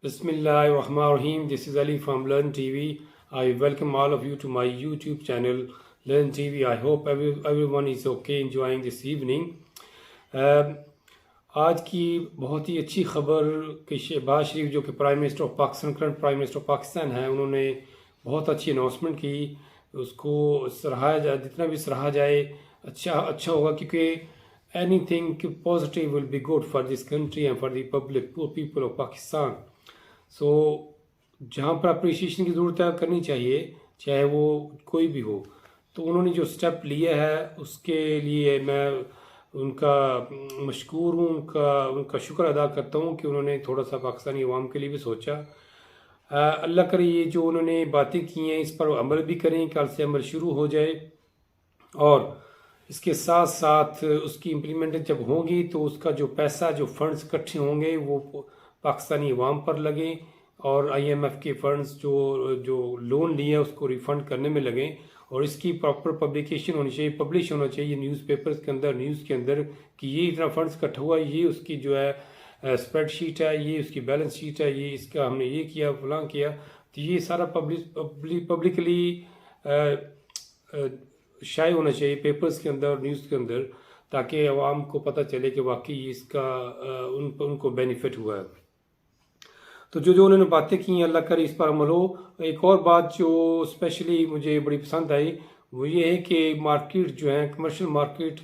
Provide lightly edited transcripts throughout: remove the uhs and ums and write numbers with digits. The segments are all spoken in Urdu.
Bismillahirrahmanirrahim. This is Ali from Learn TV. I welcome all of you to my YouTube channel, Learn TV. I hope everyone is okay enjoying this evening. آج کی بہت ہی اچھی خبر کہ شہباز شریف جو کہ prime minister of Pakistan current prime minister of Pakistan ہیں، انہوں نے بہت اچھی اناؤنسمنٹ کی. اس کو سراہا جائے، جتنا بھی سراہا جائے اچھا ہوگا، کیونکہ anything positive will be good for this country and for the public people of Pakistan. So جہاں پر اپریشیشن کی ضرورت ہے کرنی چاہیے، چاہے وہ کوئی بھی ہو. تو انہوں نے جو سٹیپ لیا ہے اس کے لیے میں ان کا مشکور ہوں، ان کا شکر ادا کرتا ہوں کہ انہوں نے تھوڑا سا پاکستانی عوام کے لیے بھی سوچا. اللہ کرے یہ جو انہوں نے باتیں کی ہیں اس پر عمل بھی کریں، کل سے عمل شروع ہو جائے، اور اس کے ساتھ ساتھ اس کی امپلیمنٹ جب ہوگی تو اس کا جو پیسہ، جو فنڈز اکٹھے ہوں گے وہ پاکستانی عوام پر لگیں، اور IMF کے فنڈز جو لون لیے اس کو ریفنڈ کرنے میں لگیں. اور اس کی پراپر پبلیکیشن ہونی چاہیے، پبلش ہونا چاہیے نیوز پیپرز کے اندر، نیوز کے اندر، کہ یہ اتنا فنڈز اکٹھا ہوا، یہ اس کی جو ہے اسپریڈ شیٹ ہے، یہ اس کی بیلنس شیٹ ہے، یہ اس کا ہم نے یہ کیا فلاں کیا. تو یہ سارا پبلکلی شائع ہونا چاہیے پیپرز کے اندر، نیوز کے اندر، تاکہ عوام کو پتہ چلے کہ واقعی اس کا ان کو بینیفٹ ہوا ہے. تو جو انہوں نے باتیں کی ہیں، اللہ کرے اس پر عمل ہو. ایک اور بات جو اسپیشلی مجھے بڑی پسند آئی وہ یہ ہے کہ مارکیٹ جو ہیں، کمرشل مارکیٹ،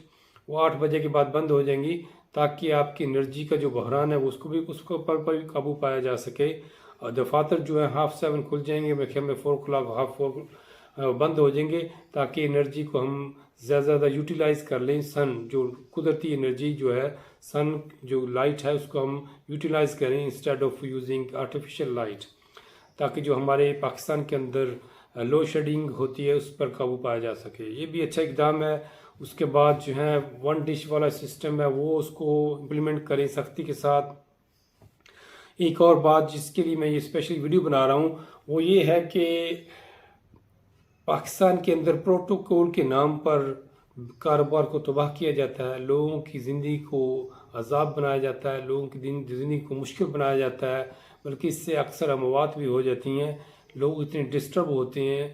وہ 8 بجے کے بعد بند ہو جائیں گی، تاکہ آپ کی انرجی کا جو بحران ہے اس کو پر قابو پایا جا سکے. اور دفاتر جو ہیں 7:30 کھل جائیں گے، میرے خیال میں 4 o'clock 4 بند ہو جائیں گے، تاکہ انرجی کو ہم زیادہ یوٹیلائز کر لیں. سن جو قدرتی انرجی جو ہے، سن جو لائٹ ہے، اس کو ہم یوٹیلائز کریں instead of using artificial light, تاکہ جو ہمارے پاکستان کے اندر لو شیڈنگ ہوتی ہے اس پر قابو پایا جا سکے. یہ بھی اچھا اقدام ہے. اس کے بعد جو ہے 1 ڈش والا سسٹم ہے، وہ اس کو امپلیمنٹ کریں سختی کے ساتھ. ایک اور بات جس کے لیے میں یہ اسپیشل ویڈیو بنا رہا ہوں وہ یہ ہے کہ پاکستان کے اندر پروٹوکول کے نام پر کاروبار کو تباہ کیا جاتا ہے، لوگوں کی زندگی کو عذاب بنایا جاتا ہے، لوگوں کی زندگی کو مشکل بنایا جاتا ہے، بلکہ اس سے اکثر اموات بھی ہو جاتی ہیں. لوگ اتنے ڈسٹرب ہوتے ہیں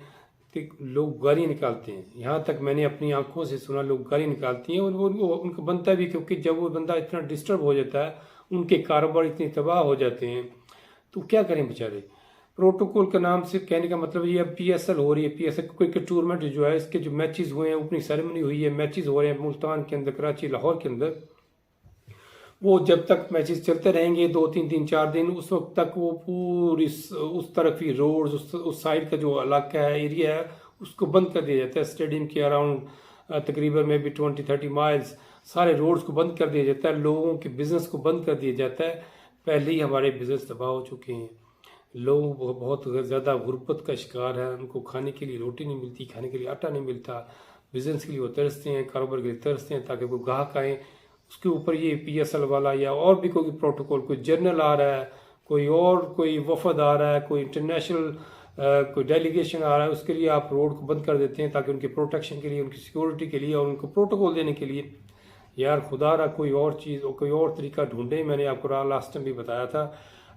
کہ لوگ گالیاں نکالتے ہیں. یہاں تک میں نے اپنی آنکھوں سے سنا لوگ گالیاں نکالتی ہیں، اور ان کو بنتا بھی، کیونکہ جب وہ بندہ اتنا ڈسٹرب ہو جاتا ہے، ان کے کاروبار اتنے تباہ ہو جاتے ہیں، تو کیا کریں بیچارے. پروٹوکول کا نام سے کہنے کا مطلب یہ اب PSL ہو رہی ہے، PSL کرکٹ ٹورنامنٹ جو ہے، اس کے جو میچز ہوئے ہیں، اوپننگ سیریمنی ہوئی ہے، میچز ہو رہے ہیں ملتان کے اندر، کراچی، لاہور کے اندر. وہ جب تک میچز چلتے رہیں گے 2 3 4 دن، اس وقت تک وہ پوری اس طرف کی روڈز، اس سائڈ کا جو علاقہ ہے، ایریا ہے، اس کو بند کر دیا جاتا ہے. اسٹیڈیم کے اراؤنڈ تقریباً میں بھی 20-30 مائلز سارے روڈز کو بند کر دیا جاتا ہے، لوگوں کے بزنس کو بند کر دیا جاتا ہے. پہلے ہی ہمارے بزنس تباہ ہو چکے ہیں، لوگ بہت زیادہ غربت کا شکار ہے، ان کو کھانے کے لیے روٹی نہیں ملتی، کھانے کے لیے آٹا نہیں ملتا. بزنس کے لیے وہ ترستے ہیں، کاروبار کے لیے ترستے ہیں تاکہ کوئی گاہک آئیں. اس کے اوپر یہ PSL والا یا اور بھی کوئی پروٹوکول، کوئی جرنل آ رہا ہے، کوئی وفد آ رہا ہے، کوئی انٹرنیشنل کوئی ڈیلیگیشن آ رہا ہے، اس کے لیے آپ روڈ کو بند کر دیتے ہیں تاکہ ان کی پروٹیکشن کے لیے، ان کی سیکورٹی کے لیے، اور ان کو پروٹوکول دینے کے لیے. یار خدا رہا کوئی اور چیز اور کوئی اور طریقہ ڈھونڈیں. میں نے آپ کو لاسٹ ٹائم بھی بتایا تھا،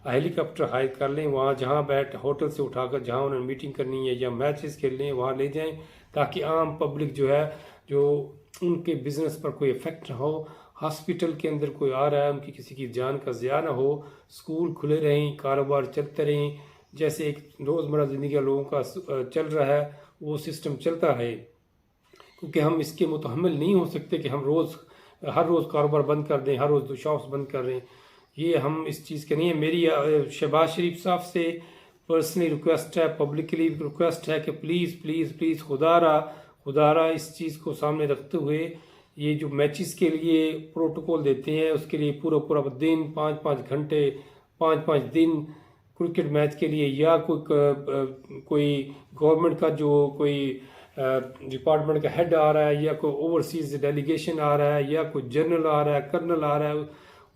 ہیلی کاپٹر ہائر کر لیں، وہاں جہاں ہوٹل سے اٹھا کر جہاں انہوں نے میٹنگ کرنی ہے یا میچز کھیل لیں وہاں لے جائیں، تاکہ عام پبلک جو ہے، جو ان کے بزنس پر کوئی افیکٹ نہ ہو. ہاسپٹل کے اندر کوئی آ رہا ہے، ان کی کسی کی جان کا ضیاع نہ ہو. اسکول کھلے رہیں، کاروبار چلتے رہیں، جیسے ایک روزمرہ زندگی کا لوگوں کا چل رہا ہے وہ سسٹم چلتا رہے. کیونکہ ہم اس کے متحمل نہیں ہو سکتے کہ ہم ہر روز کاروبار بند کر دیں، ہر روز شاپس بند کر دیں. یہ ہم اس چیز کے نہیں ہے. میری شہباز شریف صاحب سے پرسنلی ریکویسٹ ہے، پبلکلی ریکویسٹ ہے کہ پلیز پلیز پلیز خدا را اس چیز کو سامنے رکھتے ہوئے یہ جو میچز کے لیے پروٹوکول دیتے ہیں، اس کے لیے پورا دن 5 گھنٹے 5 دن کرکٹ میچ کے لیے، یا کوئی گورنمنٹ کا جو کوئی ڈپارٹمنٹ کا ہیڈ آ رہا ہے، یا کوئی اوورسیز ڈیلیگیشن آ رہا ہے، یا کوئی جنرل آ رہا ہے، کرنل آ رہا ہے،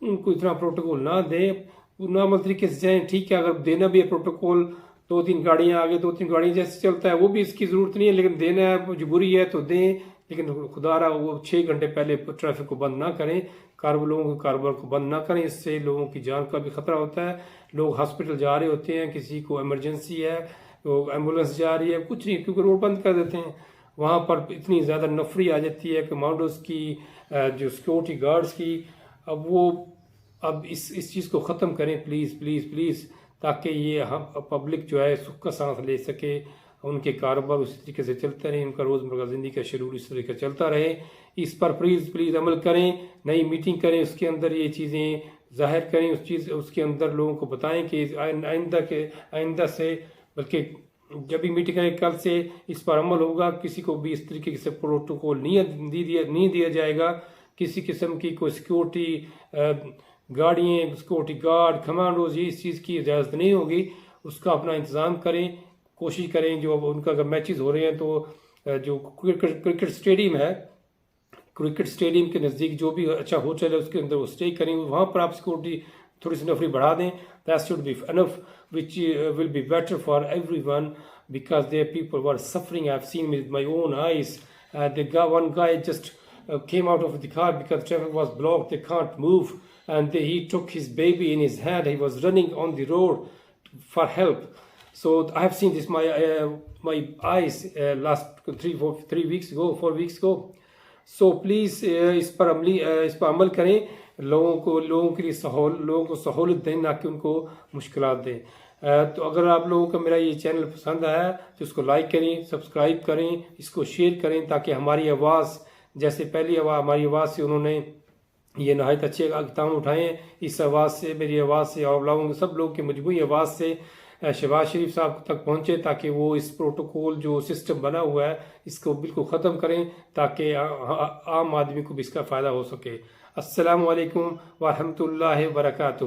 ان کو اتنا پروٹوکول نہ دیں. نارمل طریقے سے جائیں، ٹھیک ہے. اگر دینا بھی ہے پروٹوکول، 2 3 گاڑیاں آگے 2 3 گاڑیاں جیسے چلتا ہے، وہ بھی اس کی ضرورت نہیں ہے، لیکن دینا ہے، مجبوری ہے تو دیں. لیکن خدا رہا وہ 6 گھنٹے پہلے ٹریفک کو بند نہ کریں، لوگوں کے کاروبار کو بند نہ کریں، اس سے لوگوں کی جان کا بھی خطرہ ہوتا ہے. لوگ ہاسپٹل جا رہے ہوتے ہیں، کسی کو ایمرجنسی ہے، ایمبولینس جا رہی ہے، کچھ نہیں، کیونکہ روڈ بند کر دیتے ہیں. وہاں پر اتنی زیادہ نفری آ جاتی ہے کمانڈوز کی، جو سیکورٹی گارڈز کی. اب اس چیز کو ختم کریں پلیز پلیز پلیز، تاکہ یہ ہم پبلک جو ہے سکھ کا سانس لے سکے، ان کے کاروبار اسی طریقے سے چلتے رہیں، ان کا روزمرہ زندگی کا شیڈول اس طریقے سے چلتا رہے. اس پر پلیز پلیز عمل کریں، نئی میٹنگ کریں، اس کے اندر یہ چیزیں ظاہر کریں، اس کے اندر لوگوں کو بتائیں کہ آئندہ سے، بلکہ جب بھی میٹنگ کریں کل سے اس پر عمل ہوگا. کسی کو بھی اس طریقے سے پروٹوکول نہیں دیا جائے گا. کسی قسم کی کوئی سیکورٹی گاڑیاں، سیکورٹی گارڈ، کمانڈوز، یہ اس چیز کی اجازت نہیں ہوگی. اس کا اپنا انتظام کریں، کوشش کریں. جو ان کا اگر میچز ہو رہے ہیں تو جو کرکٹ اسٹیڈیم ہے، کرکٹ اسٹیڈیم کے نزدیک جو بھی اچھا ہوٹل ہے اس کے اندر وہ اسٹے کریں، وہاں پر آپ سیکورٹی تھوڑی سی نفری بڑھا دیں. That should be enough, which will be better for everyone, because there are people who are suffering. I've seen with my own eyes. One guy just came out of the car because traffic was blocked. They can't move, and he took his baby in his hand. He was running on the road for help. So I have seen this my eyes last 4 weeks ago. So please اس پر عمل کریں. لوگوں کے لیے لوگوں کو سہولت دیں، نہ کہ ان کو مشکلات دیں. تو اگر آپ لوگوں کا میرا یہ چینل پسند آیا تو اس کو لائک کریں، سبسکرائب کریں، اس کو شیئر کریں، تاکہ ہماری آواز، جیسے پہلی ہماری آواز سے انہوں نے یہ نہایت اچھے اقدام اٹھائے ہیں، اس آواز سے، میری آواز سے، اور سب لوگوں کی مجموعی آواز سے شہباز شریف صاحب تک پہنچے، تاکہ وہ اس پروٹوکول جو سسٹم بنا ہوا ہے اس کو بالکل ختم کریں، تاکہ عام آدمی کو بھی اس کا فائدہ ہو سکے. السلام علیکم ورحمۃ اللہ وبرکاتہ.